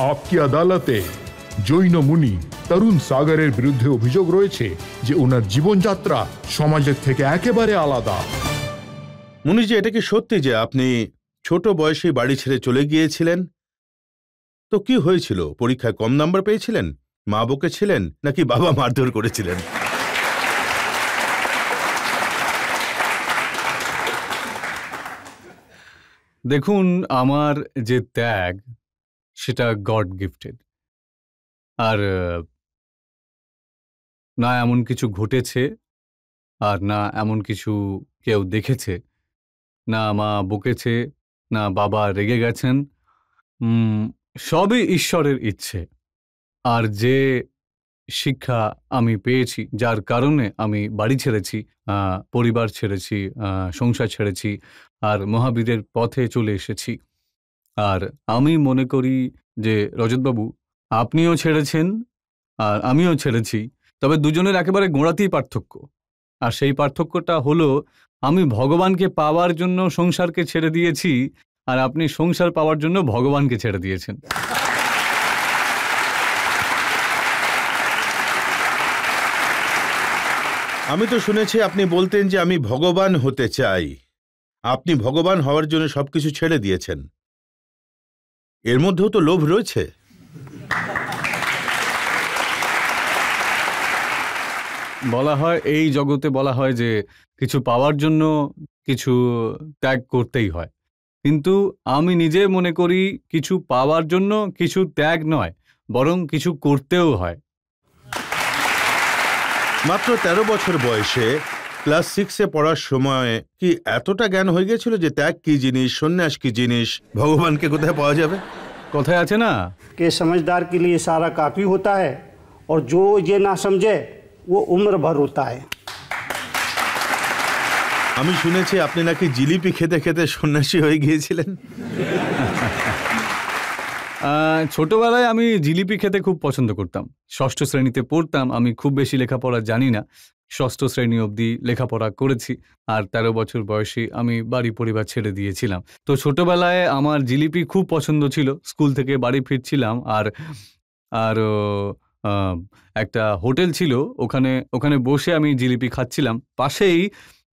आपकी আদালতে জৈন মুনি তরুণ সাগরের বিরুদ্ধে অভিযোগ রয়েছে যে ওনার জীবনযাত্রা সমাজের থেকে একেবারে আলাদা। মুনিজি, এটা কি সত্যি যে আপনি ছোট বয়সেই বাড়ি ছেড়ে চলে গিয়েছিলেন? তো কি হয়েছিল? পরীক্ষায় কম নাম্বার পেয়েছিলেন, মা বকেছিলেন, নাকি বাবা মারধর করেছিলেন? দেখুন, আমার যে ত্যাগ সেটা গড গিফটেড। আর না এমন কিছু ঘটেছে, আর না এমন কিছু কেউ দেখেছে, না মা বকেছে, না বাবা রেগে গেছেন। সবই ঈশ্বরের ইচ্ছে। আর যে শিক্ষা আমি পেয়েছি, যার কারণে আমি বাড়ি ছেড়েছি, পরিবার ছেড়েছি, সংসার ছেড়েছি, আর মহাবীরের পথে চলে এসেছি। আর আমি মনে করি যে রজতবাবু, আপনিও ছেড়েছেন আর আমিও ছেড়েছি, তবে দুজনের একেবারে গোড়াতেই পার্থক্য। আর সেই পার্থক্যটা হলো, আমি ভগবানকে পাওয়ার জন্য সংসারকে ছেড়ে দিয়েছি, আর আপনি সংসার পাওয়ার জন্য ভগবানকে ছেড়ে দিয়েছেন। আমি তো শুনেছি আপনি বলতেন যে আমি ভগবান হতে চাই। আপনি ভগবান হওয়ার জন্য সবকিছু ছেড়ে দিয়েছেন। এর মধ্যেও তো লোভ রয়েছে। বলা হয়, এই জগতে বলা হয় যে কিছু পাওয়ার জন্য কিছু ত্যাগ করতেই হয়, কিন্তু আমি নিজে মনে করি কিছু পাওয়ার জন্য কিছু ত্যাগ নয়, বরং কিছু করতেও হয়। মাত্র 13 বছর বয়সে ক্লাস 6-এ পড়ার সময় কি এতটা জ্ঞান হয়ে গেছিল যে ত্যাগ কি জিনিস, সন্ন্যাস কি জিনিস, ভগবানকে কোথায় পাওয়া যাবে? কথায় আছে না, कि समझदार के लिए सारा काफी होता है और जो ये ना समझे वो उम्र भर होता है। আমি শুনেছি আপনি নাকি জিলিপি খেতে খেতে সন্ন্যাসী হয়ে গিয়েছিলেন। ছোটবেলায় আমি জিলিপি খেতে খুব পছন্দ করতাম। 6ষ্ঠ শ্রেণীতে পড়তাম। আমি খুব বেশি লেখাপড়া জানি না, 6ষ্ঠ শ্রেণী অবধি লেখাপড়া করেছি। আর 13 বছর বয়সে আমি বাড়ি পরিবার ছেড়ে দিয়েছিলাম। তো ছোটবেলায় আমার জিলিপি খুব পছন্দ ছিল। স্কুল থেকে বাড়ি ফিরছিলাম, আর একটা হোটেল ছিল, ওখানে বসে আমি জিলিপি খাচ্ছিলাম। পাশেই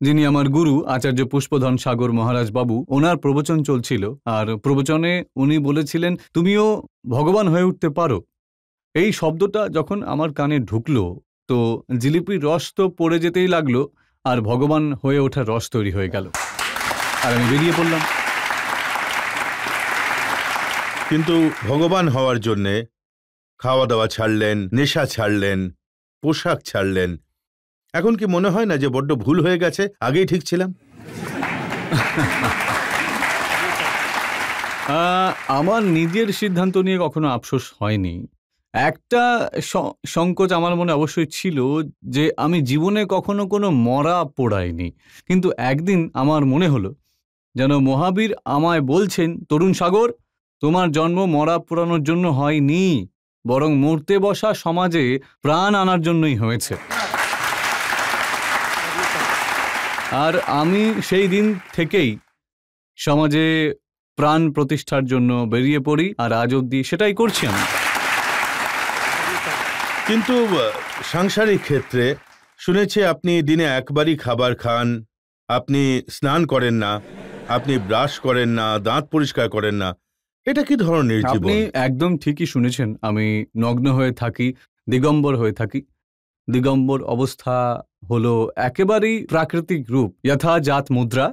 যিনি আমার গুরু আচার্য পুষ্পধন সাগর মহারাজ বাবু, ওনার প্রবচন চলছিল। আর প্রবচনে উনি বলেছিলেন, তুমিও ভগবান হয়ে উঠতে পারো। এই শব্দটা যখন আমার কানে ঢুকলো, তো জিলিপির রস তো পড়ে যেতেই লাগলো, আর ভগবান হয়ে ওঠার রস তৈরি হয়ে গেল, আর আমি বেরিয়ে পড়লাম। কিন্তু ভগবান হওয়ার জন্যে খাওয়া দাওয়া ছাড়লেন, নেশা ছাড়লেন, পোশাক ছাড়লেন। এখন কি মনে হয় না যে বড্ড ভুল হয়ে গেছে, আগেই ঠিক ছিলাম? আমার নিজের সিদ্ধান্ত নিয়ে কখনো আফসোস হয়নি। একটা সংকোচ আমার মনে অবশ্যই ছিল যে আমি জীবনে কখনো কোনো মরা পোড়াইনি। কিন্তু একদিন আমার মনে হলো যেন মহাবীর আমায় বলছেন, তরুণ সাগর, তোমার জন্ম মরা পোড়ানোর জন্য হয়নি, বরং মরতে বসা সমাজে প্রাণ আনার জন্যই হয়েছে। আর আমি সেই দিন থেকেই সমাজে প্রাণ প্রতিষ্ঠার জন্য বেরিয়ে পড়ি, আর আজ অবধি সেটাই করছি আমি। কিন্তু সাংসারিক ক্ষেত্রে শুনেছি আপনি দিনে একবারই খাবার খান, আপনি স্নান করেন না, আপনি ব্রাশ করেন না, দাঁত পরিষ্কার করেন না। এটা কি ধরনের জীবন? আপনি একদম ঠিকই শুনেছেন। আমি নগ্ন হয়ে থাকি, দিগম্বর হয়ে থাকি। দিগম্বর অবস্থা হলো একেবারেই প্রাকৃতিক রূপ, যথা জাত মুদ্রা।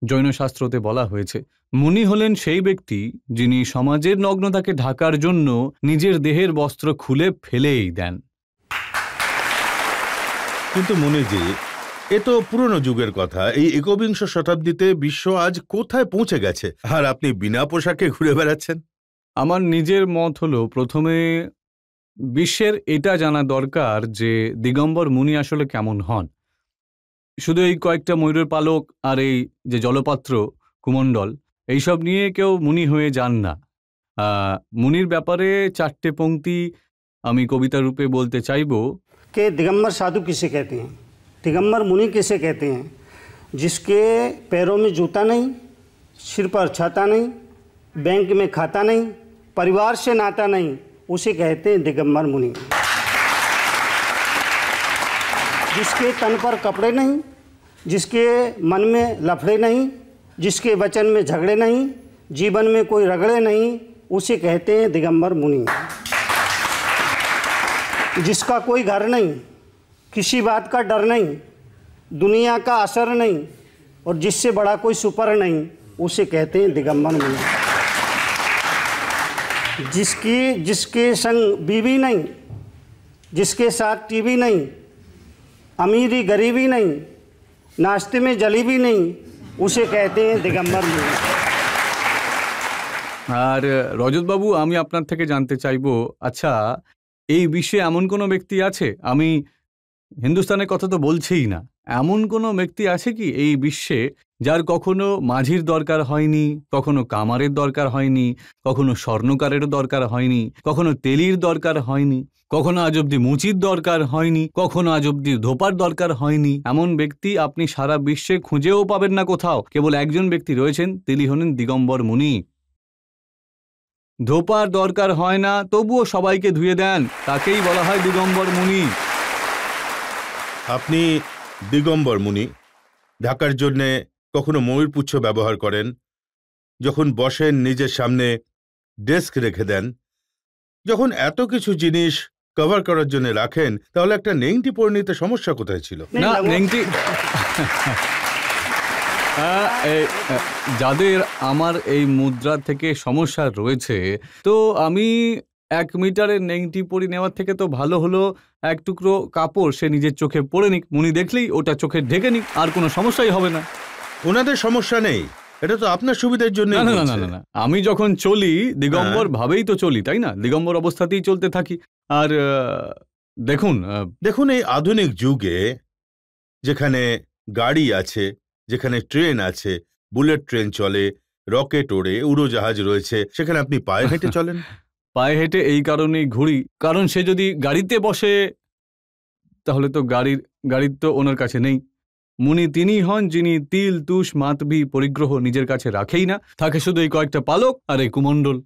জৈন শাস্ত্রতে বলা হয়েছে, মুনি হলেন সেই ব্যক্তি যিনি সমাজের নগ্নতাকে ঢাকার জন্য নিজের দেহের বস্ত্র খুলে ফেলেই দেন। কিন্তু মুনিজি, এ তো পুরনো যুগের কথা। এই একবিংশ শতাব্দীতে বিশ্ব আজ কোথায় পৌঁছে গেছে, আর আপনি বিনা পোশাকে ঘুরে বেড়াচ্ছেন? আমার নিজের মত হলো, প্রথমে বিশ্বের এটা জানা দরকার যে দিগম্বর মুনি আসলে কেমন হন। শুধু এই কয়েকটা ময়ূরের পালক আর এই যে জলপাত্র কুমণ্ডল, এইসব নিয়ে কেউ মুনি হয়ে যান না। মুনির ব্যাপারে 4টে পংক্তি আমি কবিতা রূপে বলতে চাইব। कि दिगंबर साधु किसे कहते हैं, दिगंबर मुनि किसे कहते हैं? जिसके पैरों में जूता नहीं, सिर पर छाता नहीं, बैंक में खाता नहीं, परिवार से नाता नहीं, उसे कहते हैं दिगंबर मुनि। जिसके तन पर कपड़े नहीं, जिसके मन में लफड़े नहीं, जिसके वचन में झगड़े नहीं, जीवन में कोई रगड़े नहीं, उसे कहते हैं दिगंबर मुनि। जिसका कोई घर नहीं, किसी बात का डर नहीं, दुनिया का असर नहीं, और जिससे बड़ा कोई सुपर नहीं, उसे कहते हैं दिगंबर मुनि। जिसके संग बीवी नहीं, जिसके साथ टीवी नहीं, अमीरी गरीबी नहीं, नाश्ते में जलेबी नहीं, उसे कहते हैं दिगंबर मुनि। আর রজতবাবু, আমি আপনার থেকে জানতে চাইবো, আচ্ছা এই বিশ্বে এমন কোনো ব্যক্তি আছে, আমি হিন্দুস্তানের কথা তো বলছিই না, এমন কোনো ব্যক্তি আছে কি এই বিশ্বে যার কখনো মাঝির দরকার হয়নি, কখনো কামারের দরকার হয়নি, কখনো স্বর্ণকারেরও দরকার হয়নি, কখনো তেলির দরকার হয়নি, কখনো আজ অব্দি মুচির দরকার হয়নি, কখনো আজ অব্দি ধোপার দরকার হয়নি? এমন ব্যক্তি আপনি সারা বিশ্বে খুঁজেও পাবেন না কোথাও। কেবল একজন ব্যক্তি রয়েছেন, তিনি হলেন দিগম্বর মুনি। ধোপার দরকার হয় না, তবুও সবাইকে ধুয়ে দেন, তাকেই বলা হয় দিগম্বর মুনি। আপনি দিগম্বর মুনি। ঢাকার জন্যে কখনো ময়ূরপুচ্ছ ব্যবহার করেন, যখন বসেন নিজের সামনে ডেস্ক রেখে দেন। যখন এত কিছু জিনিস কভার করার জন্য রাখেন, তাহলে একটা নেংটি পরে নিতে সমস্যা কোথায় ছিল? না, নেংটি যাদের আমার এই মুদ্রা থেকে সমস্যা রয়েছে, তো আমি 1 মিটারের নেংটি পরি নেওয়ার থেকে তো ভালো হলো এক টুকরো কাপড় সে নিজের চোখে পরে নিক, মুনি দেখলেই ওটা চোখে ঢেকে নিক, আর কোনো সমস্যাই হবে না। ওনাদের সমস্যা নেই, এটা তো আপনার সুবিধার জন্য। না না না না, আমি যখন চলি দিগম্বর ভাবেই তো চলি, তাই না? দিগম্বর অবস্থাতেই চলতে থাকি। আর দেখুন এই আধুনিক যুগে যেখানে গাড়ি আছে, যেখানে ট্রেন আছে, বুলেট ট্রেন চলে, রকেট ওড়ে, উড়োজাহাজ রয়েছে, সেখানে আপনি পায়ে হেঁটে চলেন। পায়ে হেঁটে এই কারণেই ঘুরি, কারণ সে যদি গাড়িতে বসে তাহলে তো গাড়ির তো ওনার কাছে নেই। মুনি তিনি হন যিনি তিল তুষ মাতবি পরিগ্রহ নিজের কাছে রাখেই না, থাকে শুধু এই কয়েকটা পালক আর এই কুমণ্ডল।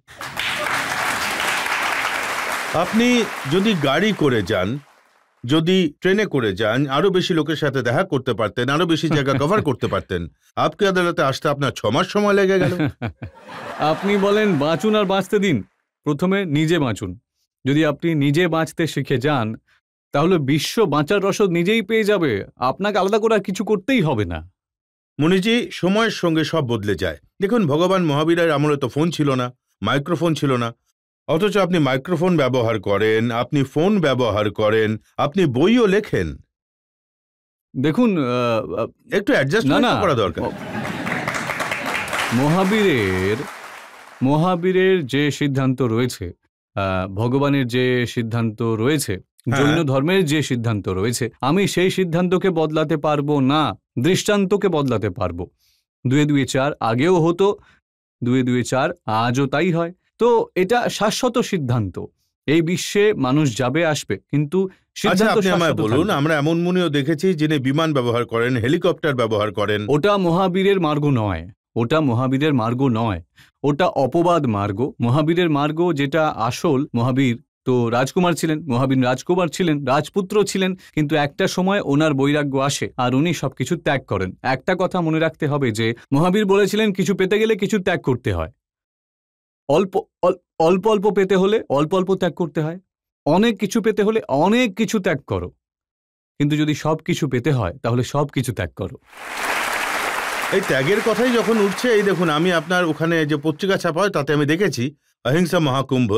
আপনি যদি গাড়ি করে যান, যদি ট্রেনে করে যান, আরো বেশি লোকের সাথে দেখা করতে পারতেন, আরো বেশি জায়গা কভার করতে পারতেন। আপনি আদালতে আসতে আপনার 6 মাস সময় লেগে গেল। আপনি বলেন বাঁচুন আর বাঁচতে দিন, প্রথমে নিজে বাঁচুন। যদি আপনি নিজে বাঁচতে শিখে যান, তাহলে বিশ্ব বাঁচার রসদ নিজেই পেয়ে যাবে, আপনাকে আলাদা করে কিছু করতেই হবে না। মুনিজি, সময়ের সঙ্গে সব বদলে যায়। দেখুন, ভগবান মহাবীরের আমলে তো ফোন ছিল না, মাইক্রোফোন ছিল না, অথচ আপনি মাইক্রোফোন ব্যবহার করেন, আপনি ফোন ব্যবহার করেন, আপনি বইও লেখেন। দেখুন, একটু অ্যাডজাস্টমেন্ট করা দরকার। মহাবীরের যে সিদ্ধান্ত রয়েছে, ভগবানের যে সিদ্ধান্ত রয়েছে, জৈন ধর্মের যে সিদ্ধান্ত রয়েছে, আমি সেই সিদ্ধান্তকে বদলাতে পারবো না, দৃষ্টান্তকে বদলাতে পারবো। 2 2 4 আগেও হতো, 2 2 4 আজও তাই হয়। তো এটা শাশ্বত সিদ্ধান্ত, এই বিশ্বে মানুষ যাবে আসবে, কিন্তু আপনি আমায় বলুন, আমরা এমন মুনিও দেখেছি যিনি বিমান ব্যবহার করেন, হেলিকপ্টার ব্যবহার করেন। ওটা মহাবীরের মার্গ নয়, ওটা মহাবীরের মার্গ নয়, ওটা অপবাদ মার্গ। মহাবীরের মার্গ যেটা আসল, মহাবীর তো রাজকুমার ছিলেন, মহাবীর রাজকুমার ছিলেন, রাজপুত্র ছিলেন, কিন্তু একটা সময় ওনার বৈরাগ্য আসে আর উনি সবকিছু ত্যাগ করেন। একটা কথা মনে রাখতে হবে যে মহাবীর বলেছিলেন কিছু পেতে গেলে কিছু ত্যাগ করতে হয়, অল্প অল্প পেতে হলে অল্প অল্প ত্যাগ করতে হয়, অনেক কিছু পেতে হলে অনেক কিছু ত্যাগ করো, কিন্তু যদি সব কিছু পেতে হয় তাহলে সব কিছু ত্যাগ করো। এই ত্যাগের কথাই যখন উঠছে, এই দেখুন, আমি আপনার ওখানে যে পত্রিকা ছাপা হয় তাতে আমি দেখেছি অহিংসা মহাকুম্ভ,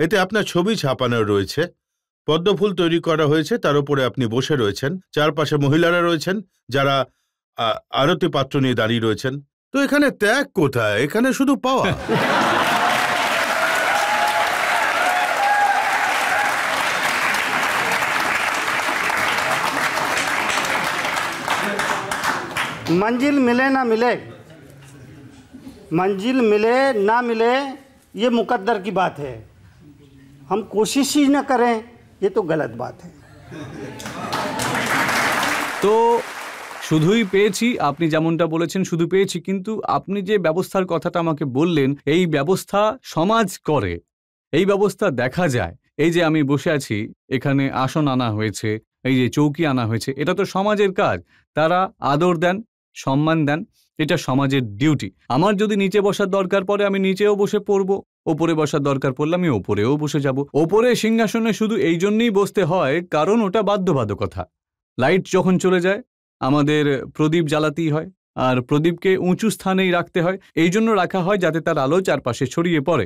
এতে আপনার ছবি ছাপানো রয়েছে, পদ্মফুল তৈরি করা হয়েছে, তার উপরে আপনি বসে রয়েছেন, চারপাশে মহিলারা রয়েছেন যারা আরতি পাত্র নিয়ে দাঁড়িয়ে রয়েছেন। তো এখানে ত্যাগ কোথায়? এখানে শুধু পাওয়া। मंजिल मिले ना मिले, मंजिल मिले ना मिले, ये मुकद्दर की बात है। हम कोशिश ही ना करें, ये तो गलत बात है। তো শুধুই পেয়েছি, আপনি যেমনটা বলেছেন শুধু পেয়েছি, কিন্তু আপনি যে ব্যবস্থার কথাটা আমাকে বললেন, এই ব্যবস্থা সমাজ করে, এই ব্যবস্থা দেখা যায়। এই যে আমি বসে আছি, এখানে আসন আনা হয়েছে, এই যে চৌকি আনা হয়েছে, এটা তো সমাজের কাজ। তারা আদর দেন, সম্মান দেন, এটা সমাজের ডিউটি। আমার যদি নিচে বসার দরকার পড়ে আমি নিচেও বসে পড়বো, ওপরে বসার দরকার পড়লে আমি ওপরেও বসে যাব। ওপরে সিংহাসনে শুধু এই জন্যই বসতে হয় কারণ ওটা বাধ্যবাধকতা। লাইট যখন চলে যায় আমাদের প্রদীপ জ্বালাতেই হয়, আর প্রদীপকে উঁচু স্থানেই রাখতে হয়। এই জন্য রাখা হয় যাতে তার আলো চারপাশে ছড়িয়ে পড়ে।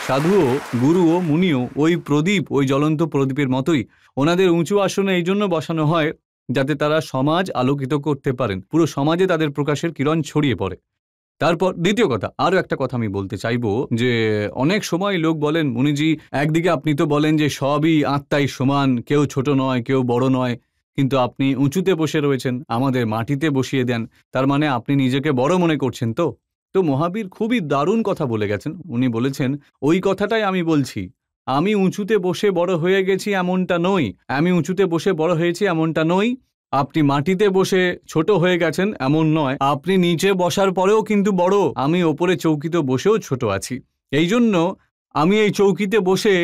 সাধুও গুরুও মুনিও ওই প্রদীপ, ওই জ্বলন্ত প্রদীপের মতোই। ওনাদের উঁচু আসনে এই জন্য বসানো হয় যাতে তারা সমাজ আলোকিত করতে পারেন, পুরো সমাজে তাদের প্রকাশের কিরণ ছড়িয়ে পড়ে। তারপর দ্বিতীয় কথা, আরও একটা কথা আমি বলতে চাইবো যে অনেক সময় লোক বলেন, মুনিজি একদিকে আপনি তো বলেন যে সবই আত্মাই সমান, কেউ ছোট নয় কেউ বড় নয়, কিন্তু আপনি উঁচুতে বসে রয়েছেন, আমাদের মাটিতে বসিয়ে দেন, তার মানে আপনি নিজেকে বড় মনে করছেন তো? তো মহাবীর খুবই দারুণ কথা বলে গেছেন। উনি বলেছেন ওই কথাটাই আমি বলছি, আমি উঁচুতে বসে বড় হয়ে গেছি এমনটা নই, আমি উঁচুতে বসে বড় হয়েছি এমনটা নই, আপনি মাটিতে বসে ছোট হয়ে গেছেন এমন নয়, আপনি নিচে বসার পরেও কিন্তু বড়, আমি ওপরে চৌকিতে বসেও ছোট আছি। এই জন্য আমি এই চৌকিতে বসে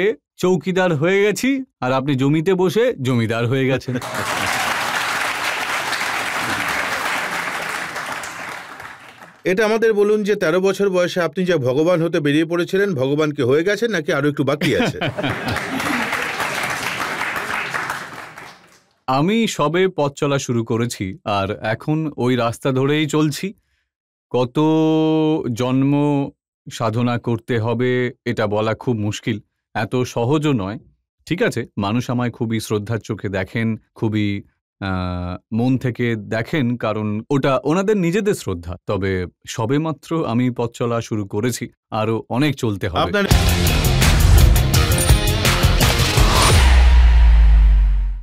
চৌকিদার হয়ে গেছি, আর আপনি জমিতে বসে জমিদার হয়ে গেছেন। এটা আমাদের বলুন যে 13 বছর বয়সে আপনি যে ভগবান হতে বেরিয়ে পড়েছিলেন, ভগবানকে হয়ে গেছেন নাকি আরো একটু বাকি আছে? আমি সবে পথ চলা শুরু করেছি, আর এখন ওই রাস্তা ধরেই চলছি। কত জন্ম সাধনা করতে হবে এটা বলা খুব মুশকিল, এত সহজও নয়। ঠিক আছে, মানুষ আমায় খুবই শ্রদ্ধার চোখে দেখেন, খুবই মন থেকে দেখেন, কারণ ওটা ওনাদের নিজেদের শ্রদ্ধা। তবে সবেমাত্র আমি পথ চলা শুরু করেছি, আরো অনেক চলতে হবে।